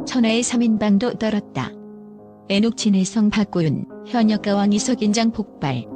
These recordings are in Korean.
천하의 3인방도 떨었다. 애녹, 진혜성, 박고윤, 현역가왕 이석 인장 폭발.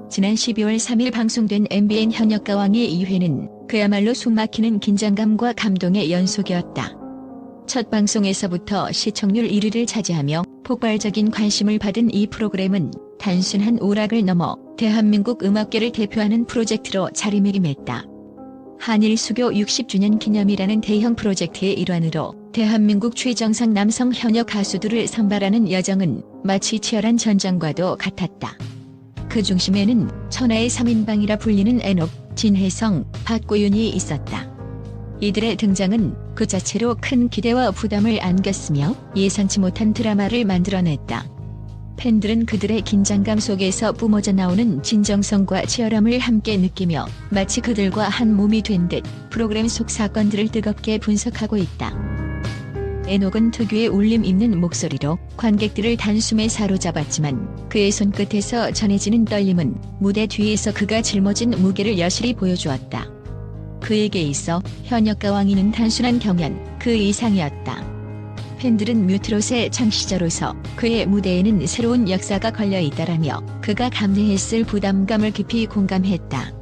지난 12월 3일 방송된 MBN 현역가왕의 2회는 그야말로 숨막히는 긴장감과 감동의 연속이었다. 첫 방송에서부터 시청률 1위를 차지하며 폭발적인 관심을 받은 이 프로그램은 단순한 오락을 넘어 대한민국 음악계를 대표하는 프로젝트로 자리매김했다. 한일 수교 60주년 기념이라는 대형 프로젝트의 일환으로 대한민국 최정상 남성 현역 가수들을 선발하는 여정은 마치 치열한 전장과도 같았다. 그 중심에는 천하의 3인방이라 불리는 애녹, 진혜성, 박고윤이 있었다. 이들의 등장은 그 자체로 큰 기대와 부담을 안겼으며 예상치 못한 드라마를 만들어냈다. 팬들은 그들의 긴장감 속에서 뿜어져 나오는 진정성과 치열함을 함께 느끼며 마치 그들과 한 몸이 된 듯 프로그램 속 사건들을 뜨겁게 분석하고 있다. 애녹은 특유의 울림 있는 목소리로 관객들을 단숨에 사로잡았지만 그의 손끝에서 전해지는 떨림은 무대 뒤에서 그가 짊어진 무게를 여실히 보여주었다. 그에게 있어 현역가왕이는 단순한 경연 그 이상이었다. 팬들은 뮤트롯의 창시자로서 그의 무대에는 새로운 역사가 걸려있다라며 그가 감내했을 부담감을 깊이 공감했다.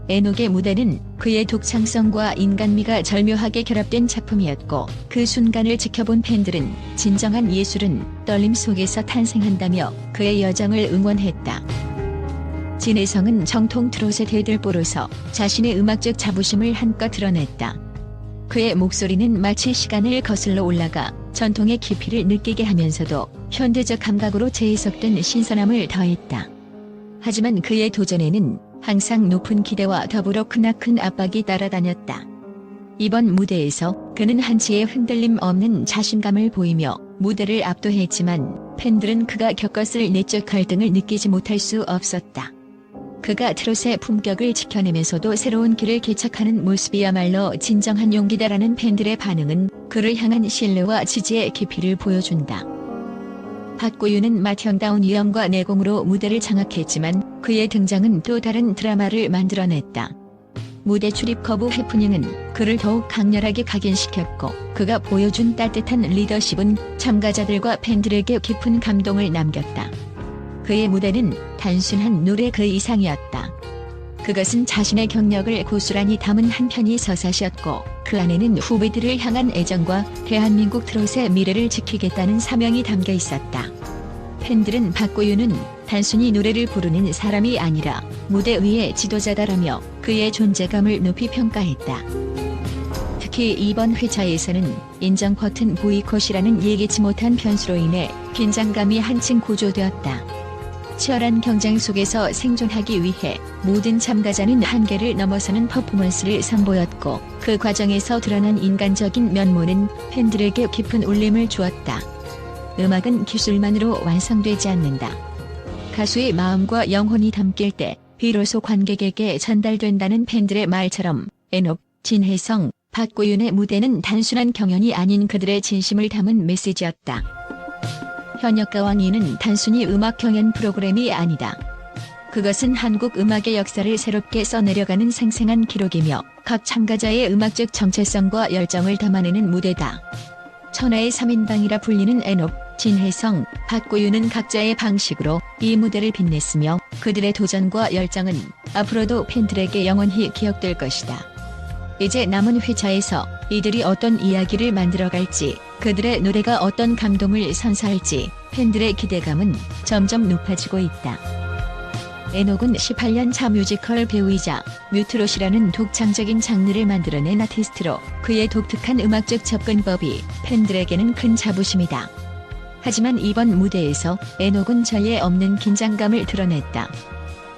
애녹의 무대는 그의 독창성과 인간미가 절묘하게 결합된 작품이었고 그 순간을 지켜본 팬들은 진정한 예술은 떨림 속에서 탄생한다며 그의 여정을 응원했다. 진혜성은 정통 트롯의 대들보로서 자신의 음악적 자부심을 한껏 드러냈다. 그의 목소리는 마치 시간을 거슬러 올라가 전통의 깊이를 느끼게 하면서도 현대적 감각으로 재해석된 신선함을 더했다. 하지만 그의 도전에는 항상 높은 기대와 더불어 크나큰 압박이 따라다녔다. 이번 무대에서 그는 한치의 흔들림 없는 자신감을 보이며 무대를 압도했지만 팬들은 그가 겪었을 내적 갈등을 느끼지 못할 수 없었다. 그가 트롯의 품격을 지켜내면서도 새로운 길을 개척하는 모습이야말로 진정한 용기다라는 팬들의 반응은 그를 향한 신뢰와 지지의 깊이를 보여준다. 박고윤은 맏형다운 위엄과 내공으로 무대를 장악했지만 그의 등장은 또 다른 드라마를 만들어냈다. 무대 출입 거부 해프닝은 그를 더욱 강렬하게 각인시켰고 그가 보여준 따뜻한 리더십은 참가자들과 팬들에게 깊은 감동을 남겼다. 그의 무대는 단순한 노래 그 이상이었다. 그것은 자신의 경력을 고스란히 담은 한 편이 서사시였고 그 안에는 후배들을 향한 애정과 대한민국 트롯의 미래를 지키겠다는 사명이 담겨 있었다. 팬들은 박고윤은 단순히 노래를 부르는 사람이 아니라 무대 위의 지도자다라며 그의 존재감을 높이 평가했다. 특히 이번 회차에서는 인정 버튼 보이콧이라는 예기치 못한 변수로 인해 긴장감이 한층 고조되었다. 치열한 경쟁 속에서 생존하기 위해 모든 참가자는 한계를 넘어서는 퍼포먼스를 선보였고 그 과정에서 드러난 인간적인 면모는 팬들에게 깊은 울림을 주었다. 음악은 기술만으로 완성되지 않는다. 가수의 마음과 영혼이 담길 때 비로소 관객에게 전달된다는 팬들의 말처럼 애녹, 진혜성, 박고윤의 무대는 단순한 경연이 아닌 그들의 진심을 담은 메시지였다. 현역가왕2는 단순히 음악 경연 프로그램이 아니다. 그것은 한국 음악의 역사를 새롭게 써내려가는 생생한 기록이며 각 참가자의 음악적 정체성과 열정을 담아내는 무대다. 천하의 3인방이라 불리는 애녹, 진혜성, 박고윤은 각자의 방식으로 이 무대를 빛냈으며 그들의 도전과 열정은 앞으로도 팬들에게 영원히 기억될 것이다. 이제 남은 회차에서 이들이 어떤 이야기를 만들어갈지, 그들의 노래가 어떤 감동을 선사할지 팬들의 기대감은 점점 높아지고 있다. 애녹은 18년 차 뮤지컬 배우이자 뮤트롯이라는 독창적인 장르를 만들어낸 아티스트로 그의 독특한 음악적 접근법이 팬들에게는 큰 자부심이다. 하지만 이번 무대에서 애녹은 전례 없는 긴장감을 드러냈다.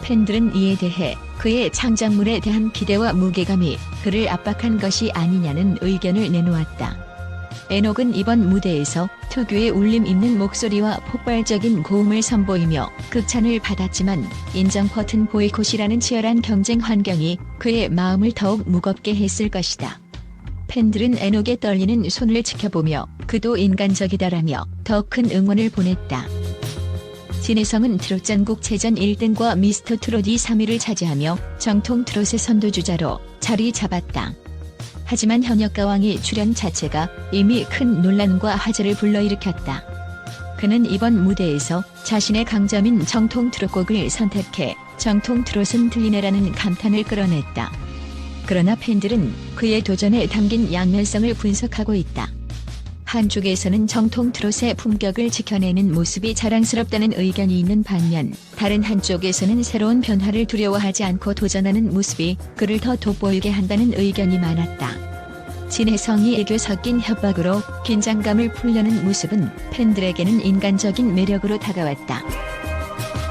팬들은 이에 대해 그의 창작물에 대한 기대와 무게감이 그를 압박한 것이 아니냐는 의견을 내놓았다. 애녹은 이번 무대에서 특유의 울림 있는 목소리와 폭발적인 고음을 선보이며 극찬을 받았지만 인정 버튼 보이콧이라는 치열한 경쟁 환경이 그의 마음을 더욱 무겁게 했을 것이다. 팬들은 애녹의 떨리는 손을 지켜보며 그도 인간적이다라며 더 큰 응원을 보냈다. 진혜성은 트롯 전국체전 1등과 미스터 트롯 2, 3위를 차지하며 정통 트롯의 선도주자로 자리 잡았다. 하지만 현역가왕의 출연 자체가 이미 큰 논란과 화제를 불러일으켰다. 그는 이번 무대에서 자신의 강점인 정통 트롯곡을 선택해 정통 트롯은 들리네라는 감탄을 끌어냈다. 그러나 팬들은 그의 도전에 담긴 양면성을 분석하고 있다. 한쪽에서는 정통 트롯의 품격을 지켜내는 모습이 자랑스럽다는 의견이 있는 반면 다른 한쪽에서는 새로운 변화를 두려워하지 않고 도전하는 모습이 그를 더 돋보이게 한다는 의견이 많았다. 진혜성이 애교 섞인 협박으로 긴장감을 풀려는 모습은 팬들에게는 인간적인 매력으로 다가왔다.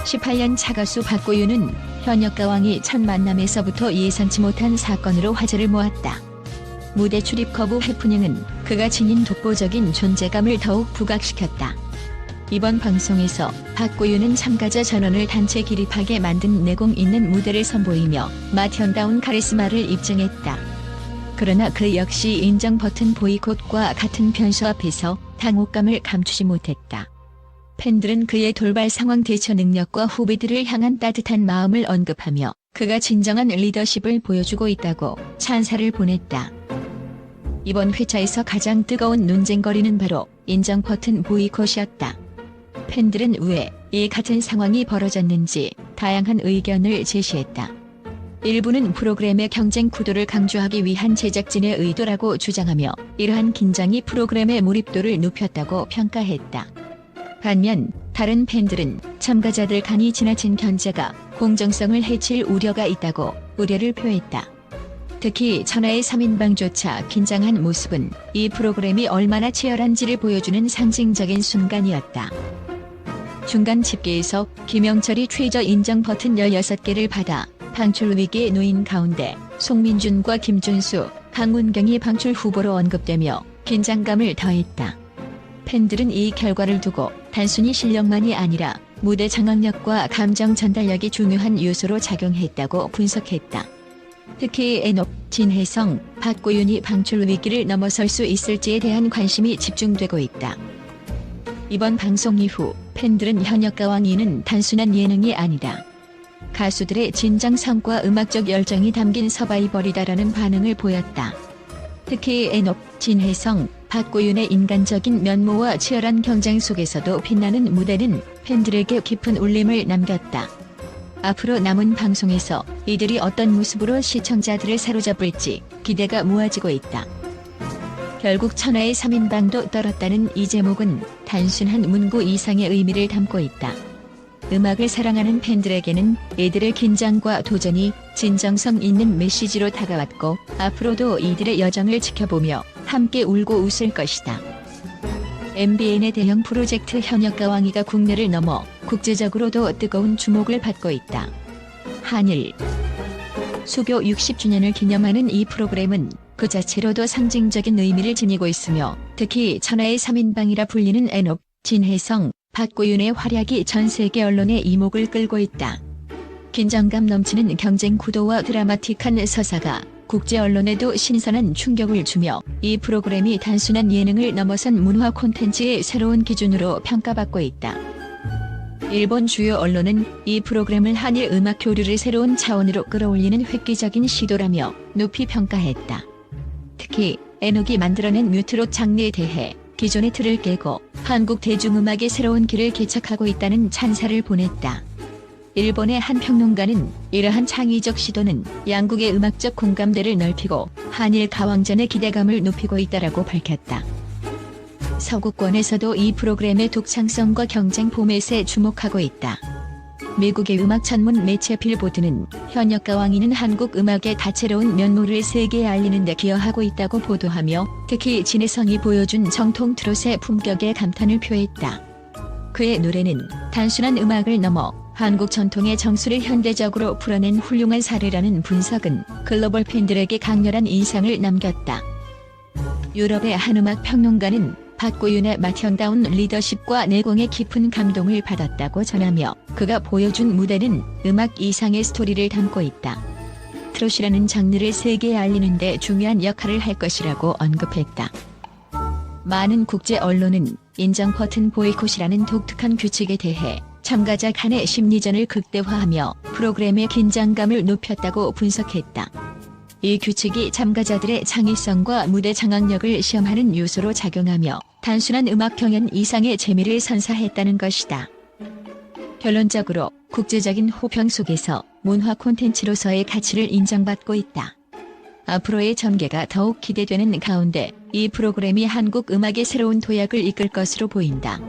18년 차 가수 박고윤은 현역가왕이 첫 만남에서부터 예상치 못한 사건으로 화제를 모았다. 무대 출입 거부 해프닝은 그가 지닌 독보적인 존재감을 더욱 부각시켰다. 이번 방송에서 박고윤은 참가자 전원을 단체 기립하게 만든 내공 있는 무대를 선보이며 마티언다운 카리스마를 입증했다. 그러나 그 역시 인정 버튼 보이콧과 같은 변수 앞에서 당혹감을 감추지 못했다. 팬들은 그의 돌발 상황 대처 능력과 후배들을 향한 따뜻한 마음을 언급하며 그가 진정한 리더십을 보여주고 있다고 찬사를 보냈다. 이번 회차에서 가장 뜨거운 논쟁거리는 바로 인정 버튼 보이콧이었다. 팬들은 왜 이 같은 상황이 벌어졌는지 다양한 의견을 제시했다. 일부는 프로그램의 경쟁 구도를 강조하기 위한 제작진의 의도라고 주장하며 이러한 긴장이 프로그램의 몰입도를 높였다고 평가했다. 반면 다른 팬들은 참가자들 간이 지나친 견제가 공정성을 해칠 우려가 있다고 우려를 표했다. 특히 천하의 3인방조차 긴장한 모습은 이 프로그램이 얼마나 치열한지를 보여주는 상징적인 순간이었다. 중간 집계에서 김영철이 최저 인정 버튼 16개를 받아 방출 위기에 놓인 가운데 송민준과 김준수, 강문경이 방출 후보로 언급되며 긴장감을 더했다. 팬들은 이 결과를 두고 단순히 실력만이 아니라 무대 장악력과 감정 전달력이 중요한 요소로 작용했다고 분석했다. 특히 애녹, 진혜성, 박고윤이 방출 위기를 넘어설 수 있을지에 대한 관심이 집중되고 있다. 이번 방송 이후 팬들은 현역가왕이는 단순한 예능이 아니다. 가수들의 진정성과 음악적 열정이 담긴 서바이벌이다라는 반응을 보였다. 특히 애녹, 진혜성, 박고윤의 인간적인 면모와 치열한 경쟁 속에서도 빛나는 무대는 팬들에게 깊은 울림을 남겼다. 앞으로 남은 방송에서 이들이 어떤 모습으로 시청자들을 사로잡을지 기대가 모아지고 있다. 결국 천하의 3인방도 떨었다는 이 제목은 단순한 문구 이상의 의미를 담고 있다. 음악을 사랑하는 팬들에게는 이들의 긴장과 도전이 진정성 있는 메시지로 다가왔고 앞으로도 이들의 여정을 지켜보며 함께 울고 웃을 것이다. MBN의 대형 프로젝트 현역가왕이가 국내를 넘어 국제적으로도 뜨거운 주목을 받고 있다. 한일 수교 60주년을 기념하는 이 프로그램은 그 자체로도 상징적인 의미를 지니고 있으며 특히 천하의 3인방이라 불리는 애녹, 진혜성, 박고윤의 활약이 전 세계 언론의 이목을 끌고 있다. 긴장감 넘치는 경쟁 구도와 드라마틱한 서사가 국제 언론에도 신선한 충격을 주며 이 프로그램이 단순한 예능을 넘어선 문화 콘텐츠의 새로운 기준으로 평가받고 있다. 일본 주요 언론은 이 프로그램을 한일 음악 교류를 새로운 차원으로 끌어올리는 획기적인 시도라며 높이 평가했다. 특히 애녹이 만들어낸 뮤트롯 장르에 대해 기존의 틀을 깨고 한국 대중음악의 새로운 길을 개척하고 있다는 찬사를 보냈다. 일본의 한 평론가는 이러한 창의적 시도는 양국의 음악적 공감대를 넓히고 한일 가왕전의 기대감을 높이고 있다라고 밝혔다. 서구권에서도 이 프로그램의 독창성과 경쟁 포맷에 주목하고 있다. 미국의 음악 전문 매체 빌보드는 현역가왕이는 한국 음악의 다채로운 면모를 세계에 알리는 데 기여하고 있다고 보도하며 특히 진혜성이 보여준 정통 트롯의 품격에 감탄을 표했다. 그의 노래는 단순한 음악을 넘어 한국 전통의 정수를 현대적으로 풀어낸 훌륭한 사례라는 분석은 글로벌 팬들에게 강렬한 인상을 남겼다. 유럽의 한 음악 평론가는 박고윤의 마티언다운 리더십과 내공에 깊은 감동을 받았다고 전하며 그가 보여준 무대는 음악 이상의 스토리를 담고 있다. 트롯이라는 장르를 세계에 알리는 데 중요한 역할을 할 것이라고 언급했다. 많은 국제 언론은 인정 버튼 보이콧이라는 독특한 규칙에 대해 참가자 간의 심리전을 극대화하며 프로그램의 긴장감을 높였다고 분석했다. 이 규칙이 참가자들의 창의성과 무대 장악력을 시험하는 요소로 작용하며 단순한 음악 경연 이상의 재미를 선사했다는 것이다. 결론적으로 국제적인 호평 속에서 문화 콘텐츠로서의 가치를 인정받고 있다. 앞으로의 전개가 더욱 기대되는 가운데 이 프로그램이 한국 음악의 새로운 도약을 이끌 것으로 보인다.